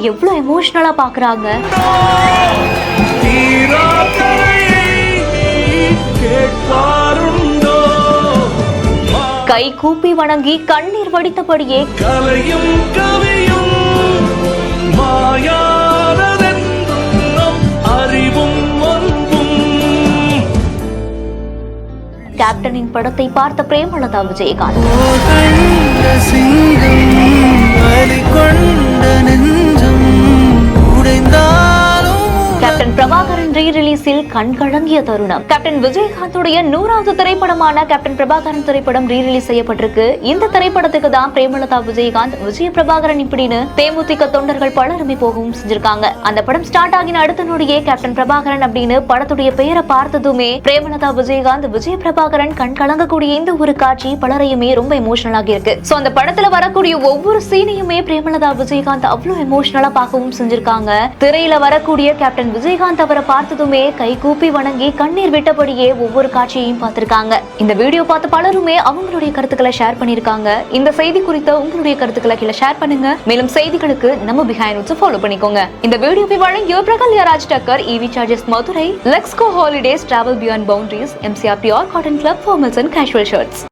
எவ்வளவு எமோஷனலா பாக்குறாங்க. கை கூப்பி வணங்கி கண்ணீர் வடித்தபடியே கலையும் கவியும் அறிவும் கேப்டனின் படத்தை பார்த்த பிரேமலதா விஜயகாந்த் கேப்டன் பிரபாகரன் ரீ-ரிலீஸில் கண்கலங்கிய தருணம். கேப்டன் விஜயகாந்துடைய 100வது திரைப்படமான கேப்டன் பிரபாகரன் திரைப்படம் ரீ-ரிலீஸ் செய்யப்பட்டிருக்கு. இந்த திரைப்படத்துக்கு தான் பிரேமலதா விஜயகாந்த், விஜய பிரபாகரன் இப்படின்னு தேமுதிக தொண்டர்கள் பலருமே போகவும் செஞ்சிருக்காங்க. அந்த படம் ஸ்டார்ட் ஆகின அடுத்த நொடியே கேப்டன் பிரபாகரன் அப்படின்னு படத்துடைய பெயரை பார்த்ததுமே பிரேமலதா விஜயகாந்த், விஜய பிரபாகரன் கண் கலங்கக்கூடிய இந்த ஒரு காட்சி பலரையுமே ரொம்ப எமோஷனல் ஆகி இருக்கு. சோ அந்த படத்துல வரக்கூடிய ஒவ்வொரு சீனையுமே பிரேமலதா விஜயகாந்த் அவ்வளவு எமோஷனலா பார்க்கவும் செஞ்சிருக்காங்க. திரையில வரக்கூடிய கேப்டன் விஜயகாந்த் அவரை பார்த்ததுமே கை கூப்பி வணங்கி கண்ணீர் விட்டபடியே ஒவ்வொரு காட்சியையும் பார்த்திருக்காங்க. இந்த வீடியோ பார்த்து பலருமே அவங்களுடைய கருத்துக்களை ஷேர் பண்ணிருக்காங்க. இந்த செய்தி குறித்த உங்களுடைய கருத்துக்களை கீழே ஷேர் பண்ணுங்க. மேலும் செய்திகளுக்கு நம்ம பிஹைண்ட் ரூட்ஸ் ஃபாலோ பண்ணிக்கோங்க. இந்த வீடியோவை வழங்கிய பிரகல்யா ராஜ் டக்கர், EV chargers Madurai, let's go holidays, travel beyond boundaries, MCR pure cotton club, formals and casual shirts.